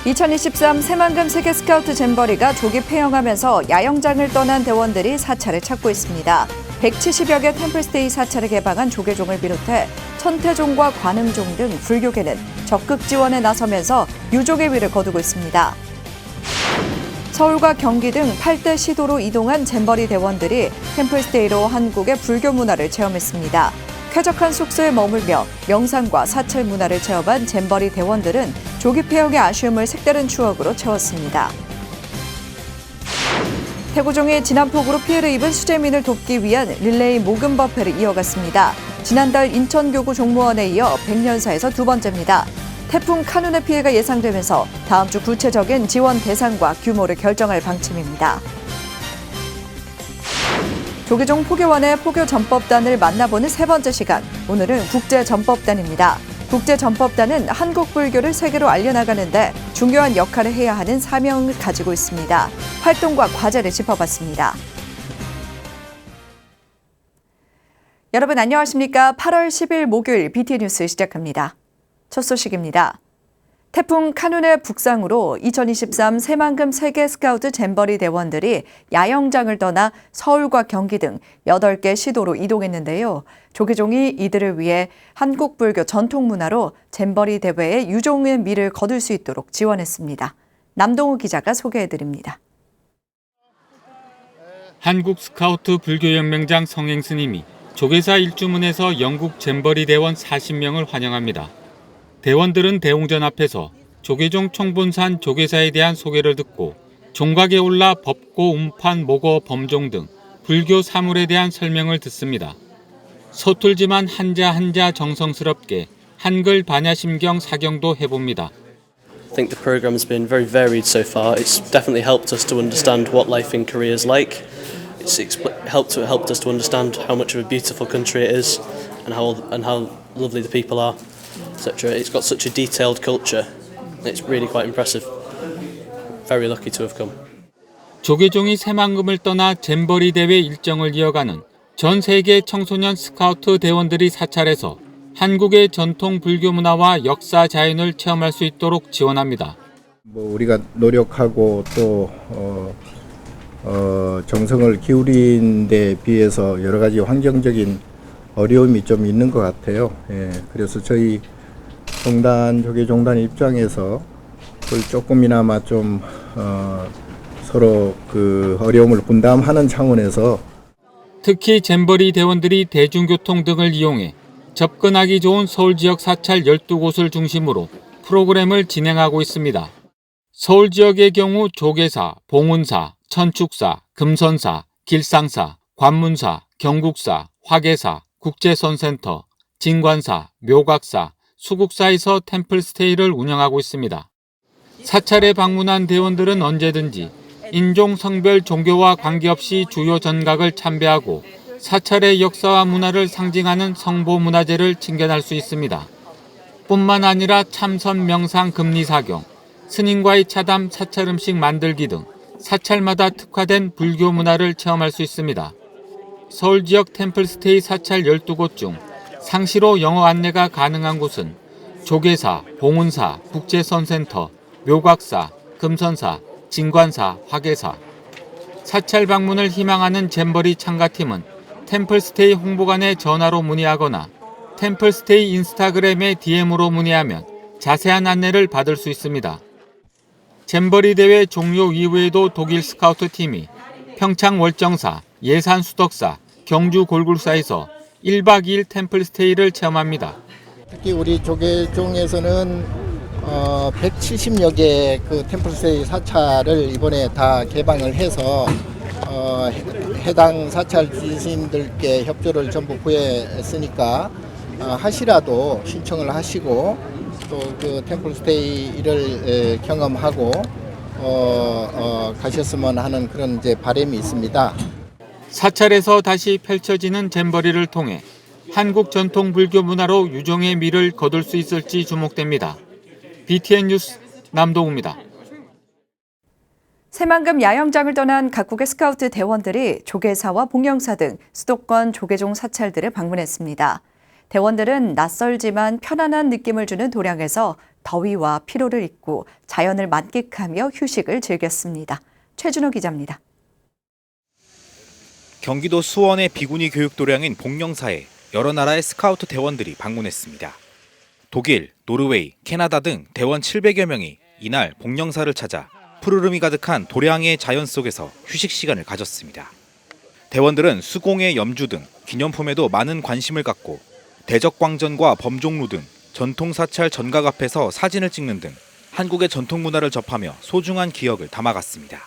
2023 새만금 세계 스카우트 잼버리가 조기 폐영하면서 야영장을 떠난 대원들이 사찰을 찾고 있습니다. 170여 개 템플스테이 사찰을 개방한 조계종을 비롯해 천태종과 관음종 등 불교계는 적극 지원에 나서면서 유족의 위를 거두고 있습니다. 서울과 경기 등 8대 시도로 이동한 잼버리 대원들이 템플스테이로 한국의 불교 문화를 체험했습니다. 쾌적한 숙소에 머물며 명상과 사찰 문화를 체험한 잼버리 대원들은 조기 폐영의 아쉬움을 색다른 추억으로 채웠습니다. 태고종이 진압폭우로 피해를 입은 수재민을 돕기 위한 릴레이 모금 법회를 이어갔습니다. 지난달 인천교구 종무원에 이어 100년사에서 두 번째입니다. 태풍 카눈의 피해가 예상되면서 다음 주 구체적인 지원 대상과 규모를 결정할 방침입니다. 조계종 포교원의 포교전법단을 만나보는 세 번째 시간, 오늘은 국제전법단입니다. 국제전법단은 한국 불교를 세계로 알려나가는데 중요한 역할을 해야 하는 사명을 가지고 있습니다. 활동과 과제를 짚어봤습니다. 여러분 안녕하십니까? 8월 10일 목요일 BTN 뉴스 시작합니다. 첫 소식입니다. 태풍 카눈의 북상으로 2023 새만금 세계 스카우트 잼버리 대원들이 야영장을 떠나 서울과 경기 등 8개 시도로 이동했는데요. 조계종이 이들을 위해 한국 불교 전통 문화로 잼버리 대회에 유종의 미를 거둘 수 있도록 지원했습니다. 남동우 기자가 소개해드립니다. 한국 스카우트 불교연맹장 성행 스님이 조계사 일주문에서 영국 잼버리 대원 40명을 환영합니다. 대원들은 대웅전 앞에서 조계종 총본산 조계사에 대한 소개를 듣고 종각에 올라 법고, 음판, 모거, 범종 등 불교 사물에 대한 설명을 듣습니다. 서툴지만 한자 한자 정성스럽게 한글 반야심경 사경도 해봅니다. I think the program has been very varied so far. It's definitely helped us to understand what life in Korea is like. It's helped us to understand how much of a beautiful country it is and how lovely the people are. etc. It's got such a detailed culture. It's really quite impressive. Very lucky to have come. 조계종이 새만금을 떠나 잼버리 대회 일정을 이어가는 전 세계 청소년 스카우트 대원들이 사찰해서 한국의 전통 불교 문화와 역사 자연을 체험할 수 있도록 지원합니다. 우리가 노력하고 또 정성을 기울인 데 비해서 여러 가지 환경적인 어려움이 좀 있는 것 같아요. 그래서 저희 종단, 조계종단 입장에서 그걸 조금이나마 좀 서로 그 어려움을 분담하는 차원에서 특히 잼버리 대원들이 대중교통 등을 이용해 접근하기 좋은 서울 지역 사찰 12곳을 중심으로 프로그램을 진행하고 있습니다. 서울 지역의 경우 조계사, 봉은사, 천축사, 금선사, 길상사, 관문사, 경국사, 화계사, 국제선센터, 진관사, 묘각사, 수국사에서 템플스테이를 운영하고 있습니다. 사찰에 방문한 대원들은 언제든지 인종, 성별, 종교와 관계없이 주요 전각을 참배하고 사찰의 역사와 문화를 상징하는 성보문화재를 친견할 수 있습니다. 뿐만 아니라 참선, 명상, 금리사경, 스님과의 차담, 사찰 음식 만들기 등 사찰마다 특화된 불교 문화를 체험할 수 있습니다. 서울 지역 템플스테이 사찰 12곳 중 상시로 영어 안내가 가능한 곳은 조계사, 봉은사, 국제선센터, 묘각사, 금선사, 진관사, 화계사. 사찰 방문을 희망하는 잼버리 참가팀은 템플스테이 홍보관에 전화로 문의하거나 템플스테이 인스타그램에 DM으로 문의하면 자세한 안내를 받을 수 있습니다. 잼버리 대회 종료 이후에도 독일 스카우트 팀이 평창 월정사, 예산 수덕사, 경주 골굴사에서 1박 2일 템플스테이를 체험합니다. 특히 우리 조계종에서는 170여 개 그 템플스테이 사찰을 이번에 다 개방을 해서 해당 사찰 주신들께 협조를 전부 구했으니까 하시라도 신청을 하시고 또 그 템플스테이를 경험하고 가셨으면 하는 그런 이제 바람이 있습니다. 사찰에서 다시 펼쳐지는 잼버리를 통해 한국 전통 불교 문화로 유종의 미를 거둘 수 있을지 주목됩니다. BTN 뉴스 남동우입니다. 새만금 야영장을 떠난 각국의 스카우트 대원들이 조계사와 봉영사 등 수도권 조계종 사찰들을 방문했습니다. 대원들은 낯설지만 편안한 느낌을 주는 도량에서 더위와 피로를 잊고 자연을 만끽하며 휴식을 즐겼습니다. 최준호 기자입니다. 경기도 수원의 비구니 교육 도량인 복령사에 여러 나라의 스카우트 대원들이 방문했습니다. 독일, 노르웨이, 캐나다 등 대원 700여 명이 이날 복령사를 찾아 푸르름이 가득한 도량의 자연 속에서 휴식 시간을 가졌습니다. 대원들은 수공예 염주 등 기념품에도 많은 관심을 갖고 대적광전과 범종루 등 전통사찰 전각 앞에서 사진을 찍는 등 한국의 전통 문화를 접하며 소중한 기억을 담아갔습니다.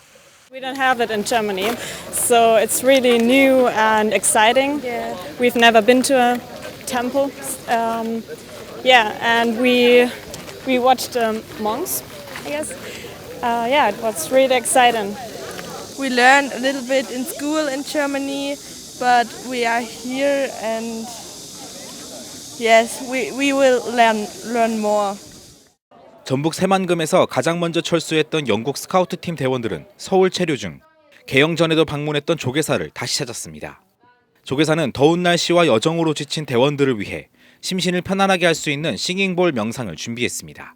We don't have it in Germany, so it's really new and exciting. We've never been to a temple. And we watched the monks, I guess. It was really exciting. We learned a little bit in school in Germany, but we are here and yes, we will learn more. 전북 새만금에서 가장 먼저 철수했던 영국 스카우트 팀 대원들은 서울 체류 중 개영 전에도 방문했던 조계사를 다시 찾았습니다. 조계사는 더운 날씨와 여정으로 지친 대원들을 위해 심신을 편안하게 할 수 있는 싱잉볼 명상을 준비했습니다.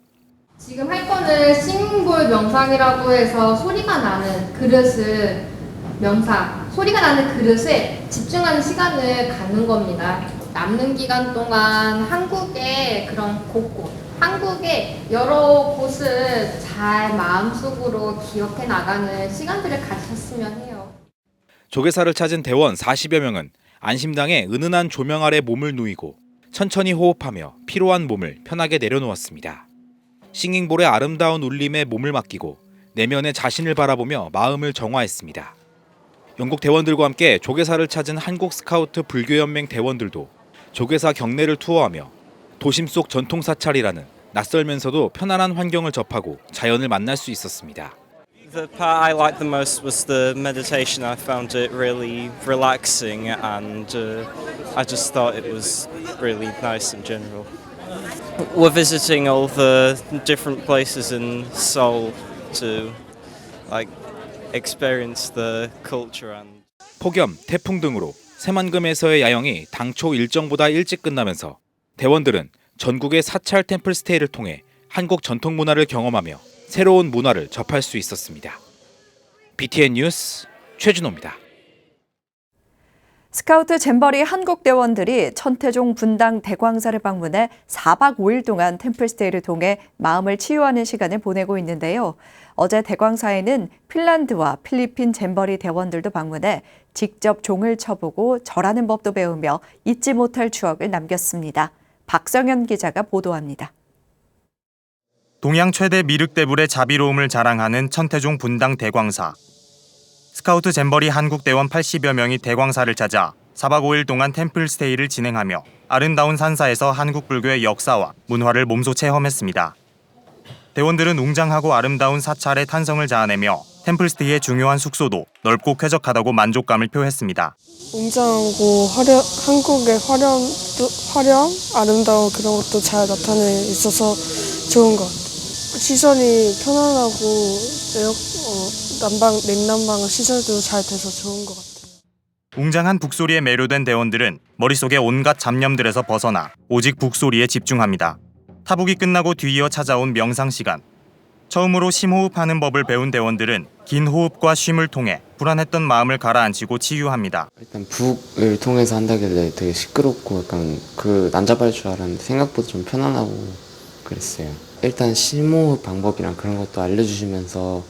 지금 할 거는 싱잉볼 명상이라고 해서 소리가 나는 그릇을 명상, 소리가 나는 그릇에 집중하는 시간을 갖는 겁니다. 남는 기간 동안 한국의 그런 곳곳, 한국의 여러 곳을 잘 마음속으로 기억해 나가는 시간들을 가졌으면 해요. 조계사를 찾은 대원 40여 명은 안심당에 은은한 조명 아래 몸을 누이고 천천히 호흡하며 피로한 몸을 편하게 내려놓았습니다. 싱잉볼의 아름다운 울림에 몸을 맡기고 내면의 자신을 바라보며 마음을 정화했습니다. 영국 대원들과 함께 조계사를 찾은 한국 스카우트 불교연맹 대원들도 조계사 경내를 투어하며 도심 속 전통사찰이라는 낯설면서도 편안한 환경을 접하고 자연을 만날 수 있었습니다. The part I liked the most was the meditation. I found it really relaxing and I just thought it was really nice in general. We're visiting all the different places in Seoul to experience the culture and 폭염, 태풍 등으로 새만금에서의 야영이 당초 일정보다 일찍 끝나면서 대원들은 전국의 사찰 템플 스테이를 통해 한국 전통 문화를 경험하며 새로운 문화를 접할 수 있었습니다. BTN 뉴스 최준호입니다. 스카우트 잼버리 한국 대원들이 천태종 분당 대광사를 방문해 4박 5일 동안 템플스테이를 통해 마음을 치유하는 시간을 보내고 있는데요. 어제 대광사에는 핀란드와 필리핀 잼버리 대원들도 방문해 직접 종을 쳐보고 절하는 법도 배우며 잊지 못할 추억을 남겼습니다. 박성현 기자가 보도합니다. 동양 최대 미륵대불의 자비로움을 자랑하는 천태종 분당 대광사. 스카우트 잼버리 한국 대원 80여 명이 대광사를 찾아 4박 5일 동안 템플 스테이를 진행하며 아름다운 산사에서 한국 불교의 역사와 문화를 몸소 체험했습니다. 대원들은 웅장하고 아름다운 사찰의 탄성을 자아내며 템플 스테이의 중요한 숙소도 넓고 쾌적하다고 만족감을 표했습니다. 웅장하고 한국의 화려함, 아름다운 그런 것도 잘 나타내 있어서 좋은 것 같아요. 시설이 편안하고 냉난방 시설도 잘 돼서 좋은 것 같아요. 웅장한 북소리에 매료된 대원들은 머릿속의 온갖 잡념들에서 벗어나 오직 북소리에 집중합니다. 타북이 끝나고 뒤이어 찾아온 명상 시간. 처음으로 심호흡하는 법을 배운 대원들은 긴 호흡과 쉼을 통해 불안했던 마음을 가라앉히고 치유합니다. 일단 북을 통해서 한다길래 되게 시끄럽고 약간 그 난잡할 줄 알았는데 생각보다 좀 편안하고 그랬어요. 일단 심호흡 방법이랑 그런 것도 알려주시면서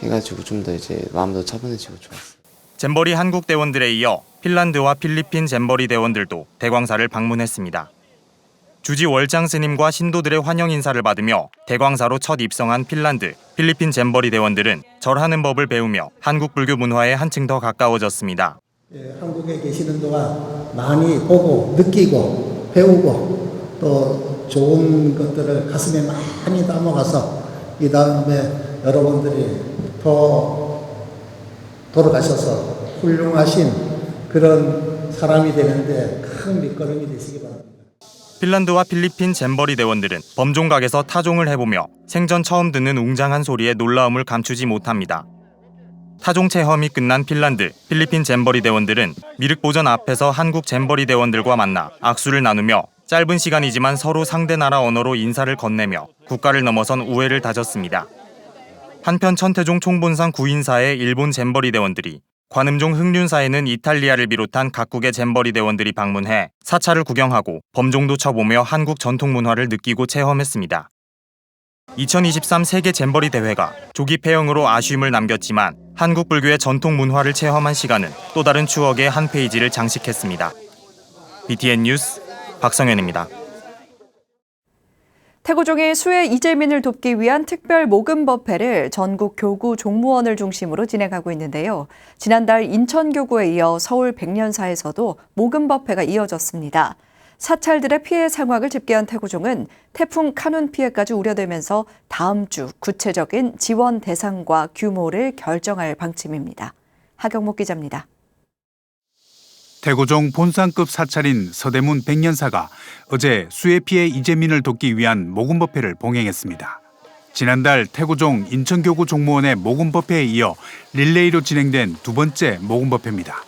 해가지고 좀 더 이제 마음도 차분해지고 좋았어요. 잼버리 한국 대원들에 이어 핀란드와 필리핀 잼버리 대원들도 대광사를 방문했습니다. 주지 월장 스님과 신도들의 환영 인사를 받으며 대광사로 첫 입성한 핀란드, 필리핀 잼버리 대원들은 절하는 법을 배우며 한국 불교 문화에 한층 더 가까워졌습니다. 한국에 계시는 동안 많이 보고 느끼고 배우고 또 좋은 것들을 가슴에 많이 담아가서 이 다음에 여러분들이 더 돌아가셔서 훌륭하신 그런 사람이 되는데 큰 밑거름이 되시기 바랍니다. 핀란드와 필리핀 잼버리 대원들은 범종각에서 타종을 해보며 생전 처음 듣는 웅장한 소리에 놀라움을 감추지 못합니다. 타종 체험이 끝난 핀란드, 필리핀 잼버리 대원들은 미륵보전 앞에서 한국 잼버리 대원들과 만나 악수를 나누며 짧은 시간이지만 서로 상대 나라 언어로 인사를 건네며 국가를 넘어선 우애를 다졌습니다. 한편 천태종 총본상 구인사의 일본 잼버리 대원들이, 관음종 흑륜사에는 이탈리아를 비롯한 각국의 잼버리 대원들이 방문해 사찰을 구경하고 범종도 쳐보며 한국 전통 문화를 느끼고 체험했습니다. 2023 세계 잼버리 대회가 조기 폐영으로 아쉬움을 남겼지만 한국 불교의 전통 문화를 체험한 시간은 또 다른 추억의 한 페이지를 장식했습니다. BTN 뉴스 박성현입니다. 태고종이 수해 이재민을 돕기 위한 특별 모금 법회를 전국 교구 종무원을 중심으로 진행하고 있는데요. 지난달 인천교구에 이어 서울 백년사에서도 모금 법회가 이어졌습니다. 사찰들의 피해 상황을 집계한 태고종은 태풍 카눈 피해까지 우려되면서 다음 주 구체적인 지원 대상과 규모를 결정할 방침입니다. 하경목 기자입니다. 태고종 본상급 사찰인 서대문 백년사가 어제 수해 피해 이재민을 돕기 위한 모금법회를 봉행했습니다. 지난달 태고종 인천교구 종무원의 모금법회에 이어 릴레이로 진행된 두 번째 모금법회입니다.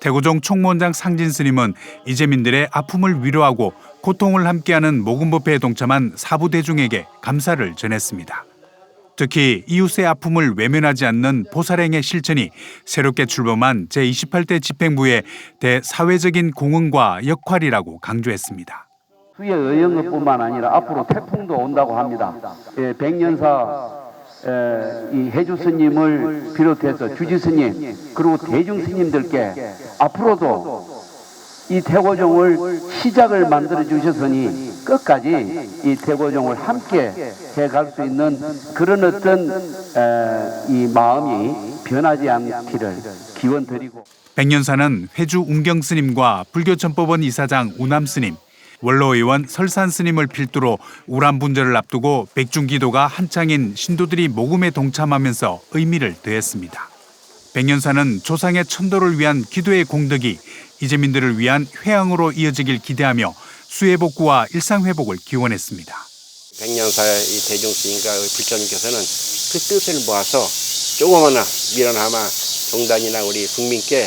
태고종 총무원장 상진 스님은 이재민들의 아픔을 위로하고 고통을 함께하는 모금법회에 동참한 사부 대중에게 감사를 전했습니다. 특히 이웃의 아픔을 외면하지 않는 보살행의 실천이 새롭게 출범한 제28대 집행부의 대사회적인 공헌과 역할이라고 강조했습니다. 수해 의영뿐만 아니라 앞으로 태풍도 온다고 합니다. 백년사 이 해주 스님을 비롯해서 주지 스님 그리고 대중 스님들께 앞으로도 이 태고종을 시작을 만들어 주셨으니 끝까지 이 태고종을 함께 해갈 수 있는 그런 어떤 이 마음이 변하지 않기를 기원드리고. 백년사는 회주 운경스님과 불교전법원 이사장 우남스님, 원로의원 설산스님을 필두로 우람분절을 앞두고 백중기도가 한창인 신도들이 모금에 동참하면서 의미를 더했습니다. 백년사는 조상의 천도를 위한 기도의 공덕이 이재민들을 위한 회항으로 이어지길 기대하며 수해 복구와 일상 회복을 기원했습니다. 백년사의 이 대중스님과 불자님께서는 그 뜻을 모아서 조그마나 미련하마 종단이나 우리 국민께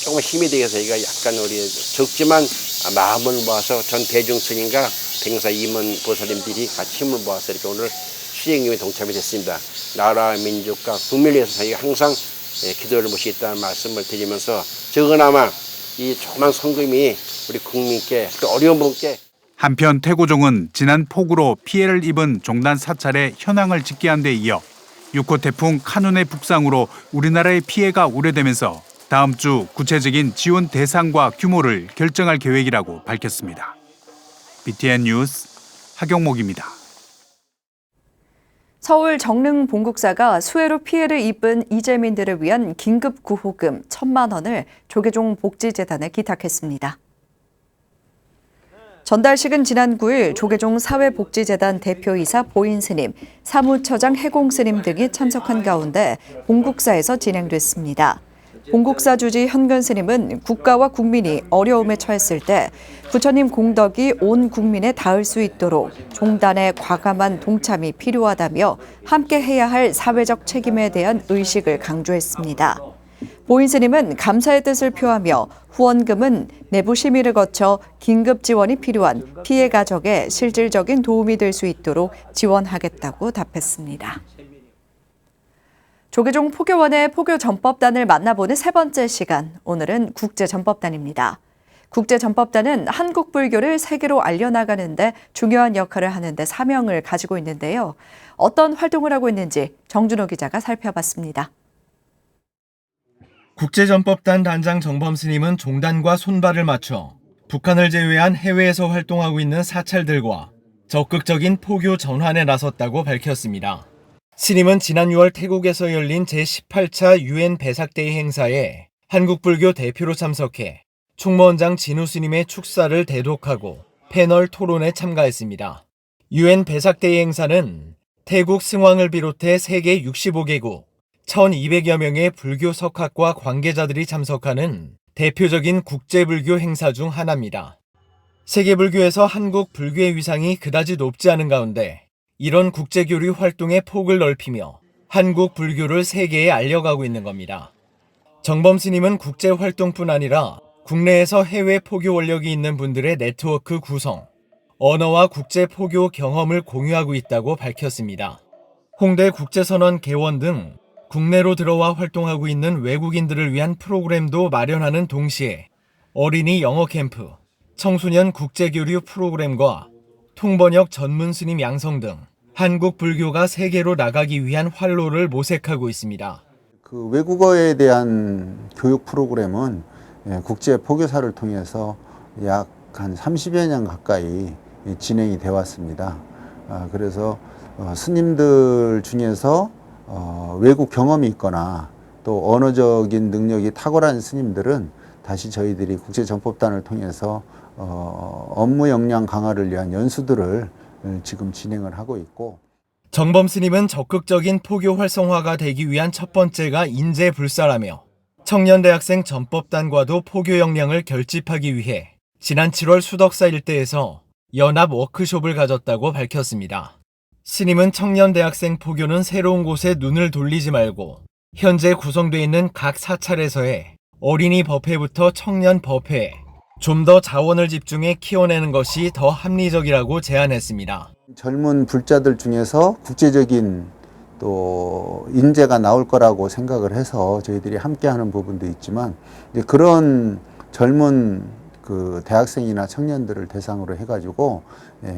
조금 힘이 되게 해서 저희가 약간 우리 적지만 마음을 모아서 전 대중스님과 백년사 임원 보살님들이 같이 힘을 모아서 이렇게 오늘 수행님에 동참이 됐습니다. 나라 민족과 국민을 위해서 저희가 항상 기도를 모시겠다는 말씀을 드리면서 적어나마 이 조그만 성금이 우리 국민께 또 어려운 분께. 한편 태고종은 지난 폭우로 피해를 입은 종단 사찰의 현황을 집계한 데 이어 6호 태풍 카눈의 북상으로 우리나라의 피해가 우려되면서 다음 주 구체적인 지원 대상과 규모를 결정할 계획이라고 밝혔습니다. BTN 뉴스 하경목입니다. 서울 정릉 본국사가 수해로 피해를 입은 이재민들을 위한 긴급 구호금 1,000만 원을 조계종 복지재단에 기탁했습니다. 전달식은 지난 9일 조계종 사회복지재단 대표이사 보인스님, 사무처장 해공스님 등이 참석한 가운데 본국사에서 진행됐습니다. 본국사 주지 현근스님은 국가와 국민이 어려움에 처했을 때 부처님 공덕이 온 국민에 닿을 수 있도록 종단의 과감한 동참이 필요하다며 함께 해야 할 사회적 책임에 대한 의식을 강조했습니다. 보인스님은 감사의 뜻을 표하며 후원금은 내부 심의를 거쳐 긴급 지원이 필요한 피해 가족에 실질적인 도움이 될 수 있도록 지원하겠다고 답했습니다. 조계종 포교원의 포교전법단을 만나보는 세 번째 시간, 오늘은 국제전법단입니다. 국제전법단은 한국 불교를 세계로 알려나가는 데 중요한 역할을 하는 데 사명을 가지고 있는데요. 어떤 활동을 하고 있는지 정준호 기자가 살펴봤습니다. 국제전법단 단장 정범 스님은 종단과 손발을 맞춰 북한을 제외한 해외에서 활동하고 있는 사찰들과 적극적인 포교 전환에 나섰다고 밝혔습니다. 스님은 지난 6월 태국에서 열린 제18차 UN 배삭데이 행사에 한국불교 대표로 참석해 총무원장 진우 스님의 축사를 대독하고 패널 토론에 참가했습니다. UN 배삭데이 행사는 태국 승왕을 비롯해 세계 65개국 1,200여 명의 불교 석학과 관계자들이 참석하는 대표적인 국제불교 행사 중 하나입니다. 세계불교에서 한국 불교의 위상이 그다지 높지 않은 가운데 이런 국제교류 활동의 폭을 넓히며 한국 불교를 세계에 알려가고 있는 겁니다. 정범 스님은 국제활동뿐 아니라 국내에서 해외 포교 원력이 있는 분들의 네트워크 구성, 언어와 국제 포교 경험을 공유하고 있다고 밝혔습니다. 홍대 국제선언 개원 등 국내로 들어와 활동하고 있는 외국인들을 위한 프로그램도 마련하는 동시에 어린이 영어 캠프, 청소년 국제교류 프로그램과 통번역 전문 스님 양성 등 한국 불교가 세계로 나가기 위한 활로를 모색하고 있습니다. 그 외국어에 대한 교육 프로그램은 국제 포교사를 통해서 약 한 30여 년 가까이 진행이 되어 왔습니다. 그래서 스님들 중에서 외국 경험이 있거나 또 언어적인 능력이 탁월한 스님들은 다시 저희들이 국제정법단을 통해서 업무 역량 강화를 위한 연수들을 지금 진행을 하고 있고, 정범 스님은 적극적인 포교 활성화가 되기 위한 첫 번째가 인재불사라며 청년대학생 전법단과도 포교 역량을 결집하기 위해 지난 7월 수덕사 일대에서 연합 워크숍을 가졌다고 밝혔습니다. 스님은 청년대학생 포교는 새로운 곳에 눈을 돌리지 말고 현재 구성되어 있는 각 사찰에서의 어린이 법회부터 청년 법회에 좀 더 자원을 집중해 키워내는 것이 더 합리적이라고 제안했습니다. 젊은 불자들 중에서 국제적인 또 인재가 나올 거라고 생각을 해서 저희들이 함께하는 부분도 있지만, 이제 그런 젊은 그 대학생이나 청년들을 대상으로 해가지고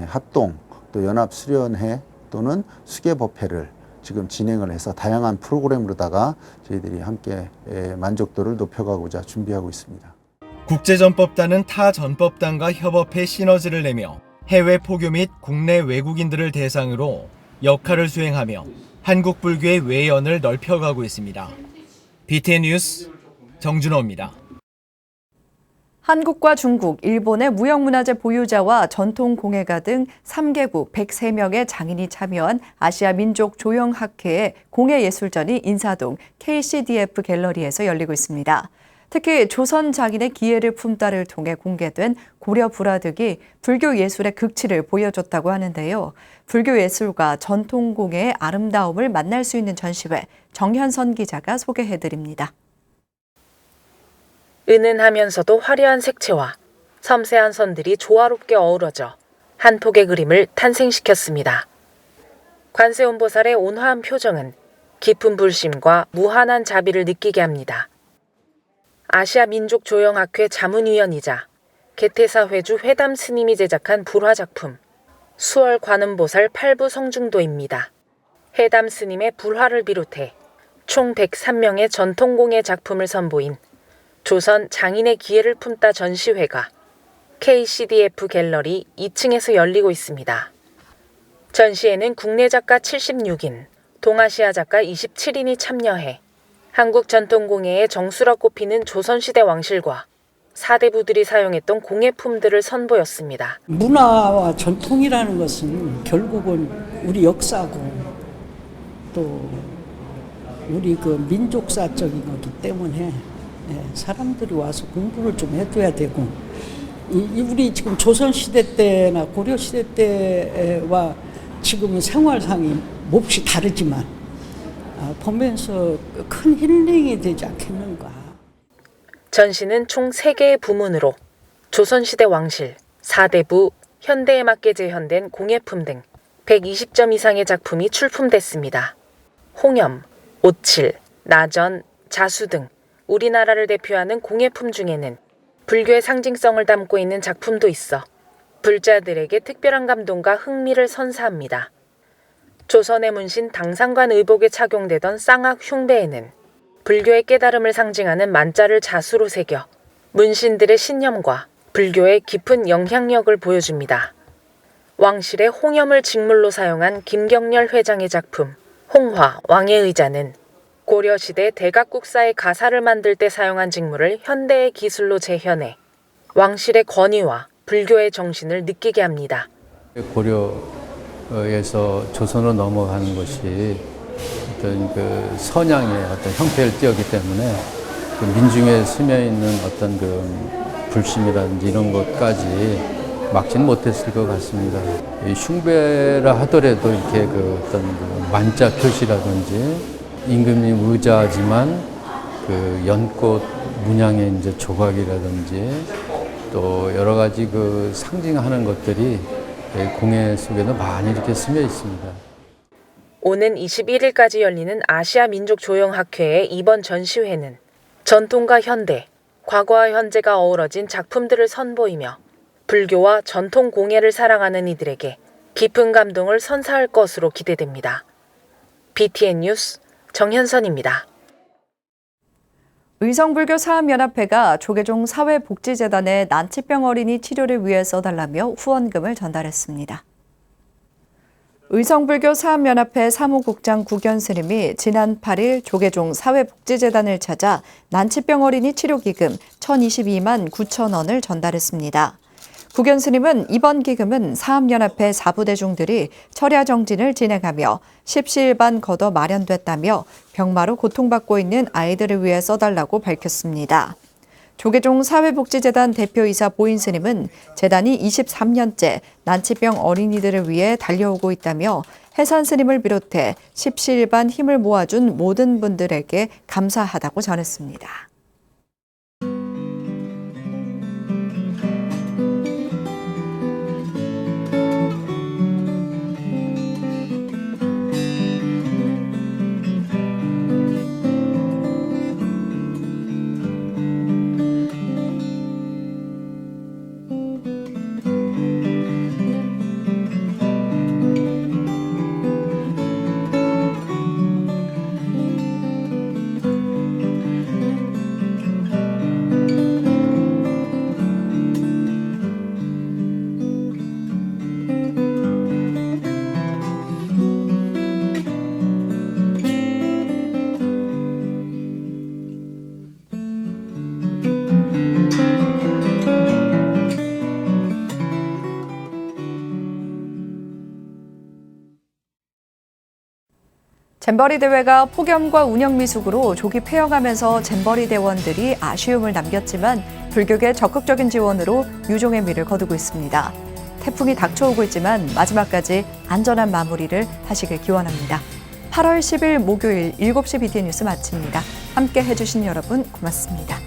합동 또 연합 수련회 또는 수계 법회를 지금 진행을 해서 다양한 프로그램으로다가 저희들이 함께 만족도를 높여가고자 준비하고 있습니다. 국제전법단은 타 전법단과 협업해 시너지를 내며 해외 포교 및 국내 외국인들을 대상으로 역할을 수행하며 한국 불교의 외연을 넓혀가고 있습니다. BTN 뉴스 정준호입니다. 한국과 중국, 일본의 무형문화재 보유자와 전통공예가 등 3개국 103명의 장인이 참여한 아시아 민족 조형학회의 공예예술전이 인사동 KCDF 갤러리에서 열리고 있습니다. 특히 조선 장인의 기예를 품다를 통해 공개된 고려 불화득이 불교 예술의 극치를 보여줬다고 하는데요. 불교 예술과 전통공예의 아름다움을 만날 수 있는 전시회, 정현선 기자가 소개해드립니다. 은은하면서도 화려한 색채와 섬세한 선들이 조화롭게 어우러져 한 폭의 그림을 탄생시켰습니다. 관세음보살의 온화한 표정은 깊은 불심과 무한한 자비를 느끼게 합니다. 아시아 민족 조형학회 자문위원이자 개태사 회주 회담 스님이 제작한 불화작품 수월 관음보살 8부 성중도입니다. 회담 스님의 불화를 비롯해 총 103명의 전통공예 작품을 선보인 조선 장인의 기예를 품다 전시회가 KCDF 갤러리 2층에서 열리고 있습니다. 전시회는 국내 작가 76인, 동아시아 작가 27인이 참여해 한국 전통공예의 정수라 꼽히는 조선시대 왕실과 사대부들이 사용했던 공예품들을 선보였습니다. 문화와 전통이라는 것은 결국은 우리 역사고 또 우리 그 민족사적인 거기 때문에 사람들이 와서 공부를 좀 해줘야 되고, 우리 지금 조선시대 때나 고려시대 때와 지금은 생활상이 몹시 다르지만 보면서 큰 힐링이 되지 않겠는가. 전시는 총 3개의 부문으로 조선시대 왕실, 사대부, 현대에 맞게 재현된 공예품 등 120점 이상의 작품이 출품됐습니다. 홍염, 오칠, 나전, 자수 등 우리나라를 대표하는 공예품 중에는 불교의 상징성을 담고 있는 작품도 있어 불자들에게 특별한 감동과 흥미를 선사합니다. 조선의 문신 당상관 의복에 착용되던 쌍악 흉배에는 불교의 깨달음을 상징하는 만자를 자수로 새겨 문신들의 신념과 불교의 깊은 영향력을 보여줍니다. 왕실의 홍염을 직물로 사용한 김경렬 회장의 작품 홍화 왕의 의자는 고려시대 대각국사의 가사를 만들 때 사용한 직물을 현대의 기술로 재현해 왕실의 권위와 불교의 정신을 느끼게 합니다. 고려에서 조선으로 넘어가는 것이 어떤 그 선양의 어떤 형태를 띄었기 때문에 그 민중에 스며 있는 어떤 그 불심이라든지 이런 것까지 막지는 못했을 것 같습니다. 이 흉배라 하더라도 이렇게 그 어떤 그 만자 표시라든지 임금님 의자지만 그 연꽃 문양의 이제 조각이라든지 또 여러 가지 그 상징하는 것들이 공예 속에도 많이 이렇게 스며 있습니다. 오는 21일까지 열리는 아시아 민족 조형학회의 이번 전시회는 전통과 현대, 과거와 현재가 어우러진 작품들을 선보이며 불교와 전통 공예를 사랑하는 이들에게 깊은 감동을 선사할 것으로 기대됩니다. BTN 뉴스 정현선입니다. 의성불교 사암연합회가 조계종 사회복지재단에 난치병 어린이 치료를 위해 써달라며 후원금을 전달했습니다. 의성불교 사암연합회 사무국장 구견 스님이 지난 8일 조계종 사회복지재단을 찾아 난치병 어린이 치료기금 1,022만 9천 원을 전달했습니다. 구견 스님은 이번 기금은 사암연합회 사부대중들이 철야정진을 진행하며 십시일반 걷어 마련됐다며 병마로 고통받고 있는 아이들을 위해 써달라고 밝혔습니다. 조계종 사회복지재단 대표이사 보인 스님은 재단이 23년째 난치병 어린이들을 위해 달려오고 있다며 해산 스님을 비롯해 십시일반 힘을 모아준 모든 분들에게 감사하다고 전했습니다. 잼버리 대회가 폭염과 운영 미숙으로 조기 폐영하면서 잼버리 대원들이 아쉬움을 남겼지만 불교계 적극적인 지원으로 유종의 미를 거두고 있습니다. 태풍이 닥쳐오고 있지만 마지막까지 안전한 마무리를 하시길 기원합니다. 8월 10일 목요일 7시 BTN 뉴스 마칩니다. 함께 해주신 여러분 고맙습니다.